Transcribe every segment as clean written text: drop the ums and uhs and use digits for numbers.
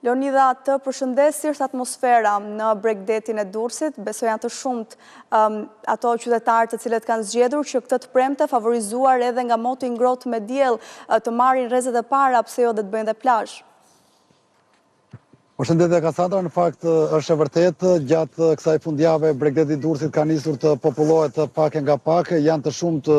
Leonida, të përshëndesir atmosfera në Bregdetin e Durrësit, besoj janë të shumt ato qytetarë të cilët kanë zgjedhur që këtë të premte favorizuar edhe nga moti i ngrohtë me diell të marrin rrezet e para pse jo dhe të bëjnë dhe plazh. Përshëndetje Kassandra, në fakt është e vërtetë, gjatë kësaj fundjave Bregdeti i Durrësit ka nisur të popullohet pak e nga pak, janë të shumtë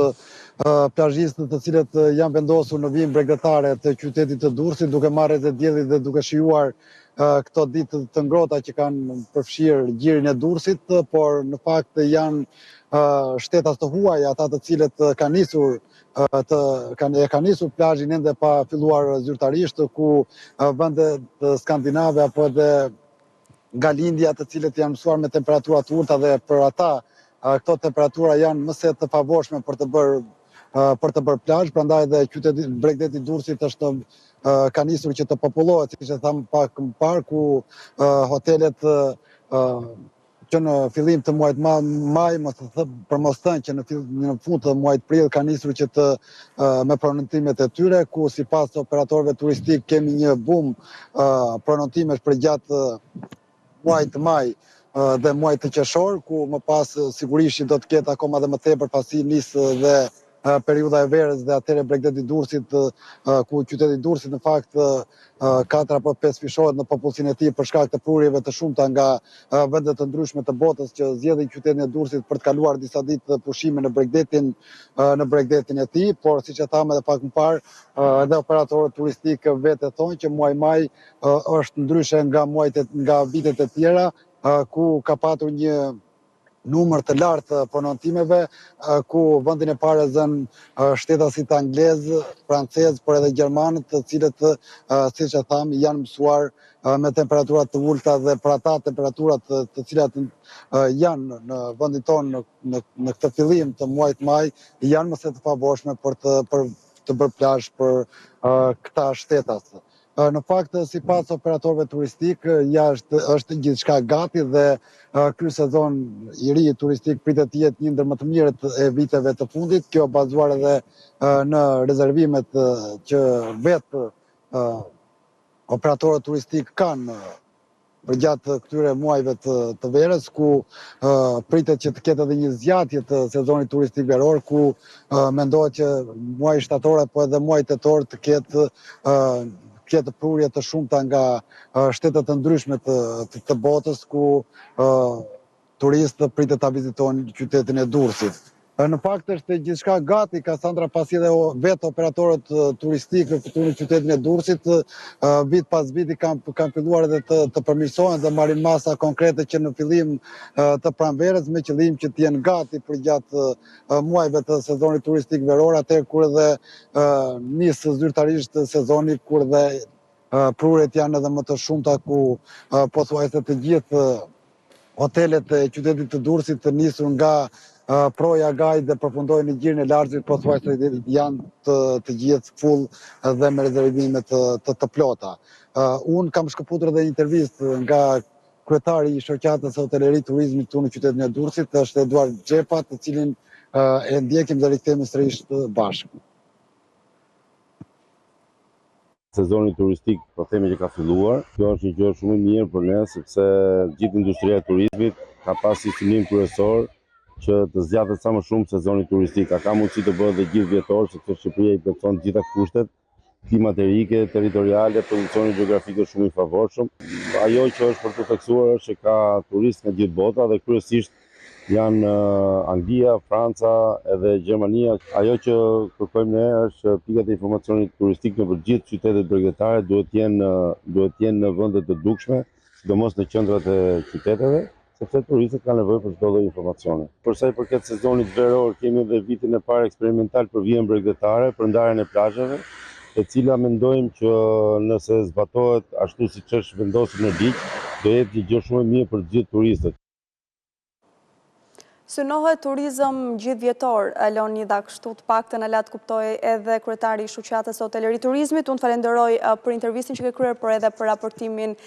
plazhistët të cilët janë vendosur në vijim bregdetare të qytetit të Durrësit, duke marrë rrezet e diellit dhe duke shijuar këto ditë të ngrohta që kanë përfshirë gjirin e Durrësit, por në fakt janë shtetas të huaj, ata të cilët kanë nisur ka nisur plazhin ende pa filluar zyrtarisht, ku vendet skandinave apo edhe nga lindja të cilët janë mësuar me temperatura të ulta dhe për ata këto temperatura janë më se të favorshme për të bërë plazh, prandaj edhe qyteti Bregdeti i Durrësit ka nisur që të popullohet, siç e tham pak më parë, ku hotelet që në fillim të muajit maj, për mos thënë që në fund të muajit prill ka nisur që me pronontimet e tyre, ku sipas operatorëve turistik kemi një bum pronontimesh për gjatë muajit maj dhe muajit të qershor, ku më pas sigurisht do të ketë akoma dhe më tepër pasi nisë dhe periudha e verës dhe atëherë Bregdeti i Durrësit, ku qyteti i Durrësit në fakt 4 apo 5 fishohet në popullsinë e tij për shkak të prurjeve të shumta nga vende të ndryshme të botës që zgjedhin qytetin e Durrësit për të kaluar disa ditë pushime në Bregdetin e tij, por siç e tham edhe pak më parë, edhe operatorët turistikë vetë thonë që muaji maj është ndryshe nga vitet e tjera, ku ka patur një numër të lartë pronontimeve, ku vendin e parë zënë shtetasit anglez, francez, por edhe gjermanët, të cilët, siç e tham, janë mësuar me temperaturat të ulta dhe për ata temperaturat të cilat janë në vendin tonë në këtë fillim të muajit maj, janë më se të favorshme për të bërë plazh për këta shtetas. Në fakt, sipas operatorëve turistik, është gjithçka gati dhe ky sezon i ri turistik pritet të jetë një ndër më të mirët e viteve të fundit, kjo bazuar edhe në rezervimet që vetë operatorët turistik kanë për gjatë këtyre muajve të verës, ku pritet që të ketë edhe një zgjatje të sezonit turistik veror, ku mendohet që muaji shtator apo edhe muaji tetor të ketë prurje të shumta nga shtete të ndryshme të botës, ku turistët pritet ta vizitojnë qytetin e Durrësit. Në fakt është gjithçka gati, Kassandra, pasi edhe vetë operatorët turistikë këtu në qytetin e Durrësit vit pas viti kanë filluar edhe të përmirësohen dhe marrin masa konkrete që në fillim të pranverës me qëllim që të jenë gati për gjatë muajve të sezonit turistik veror, atëherë kur edhe nis zyrtarisht sezoni, kur edhe prurjet janë edhe më të shumta, ku pothuajse të gjithë hotelet e qytetit të Durrësit të nisur nga Proja Gaj dhe përfundojnë në gjirin e Larzit, pothuajse janë të gjithë full dhe me rezervime të plota. Unë kam shkëputur edhe një intervistë nga kryetari i shoqatës së hotelerisë turizmit këtu në qytetin e Durrësit, është Eduard Xhepa, të cilin e ndjekim dhe rikthehemi sërish bashkë. Sezoni turistik, po themi që ka filluar. Kjo është një gjë shumë e mirë për ne, sepse gjithë industria e turizmit ka pasur si synim kryesor që të zgjatet sa më shumë sezoni turistik. Ka mundësi të bëhet dhe gjithë vjetor, sepse Shqipëria i plotson të gjitha kushtet klimaterike, territoriale, pozicioni gjeografik është shumë i favorshëm. Ajo që është për të theksuar është që ka turistë nga gjithë bota dhe kryesisht janë Anglia, Franca edhe Gjermania. Ajo që kërkojmë ne është pikat e informacionit turistik në gjithë qytetet bregdetare duhet jenë në vende të dukshme, sidomos në qendrat e qyteteve, sepse turistët kanë nevojë për çdo lloj informacioni. Për sa i përket sezonit veror, kemi edhe vitin e parë eksperimental për vijën bregdetare, për ndarjen e plazheve, e cila mendojmë që nëse zbatohet ashtu siç është vendosur në ligj, do jetë një gjë shumë e mirë për të gjithë turistët. Synohet turizëm gjithvjetor, Leonida, kështu të paktën e le të kuptoj edhe kryetari i shoqatës së hotelerisë turizmit. Unë falenderoj për intervistin që ke kryer, por edhe për raportimin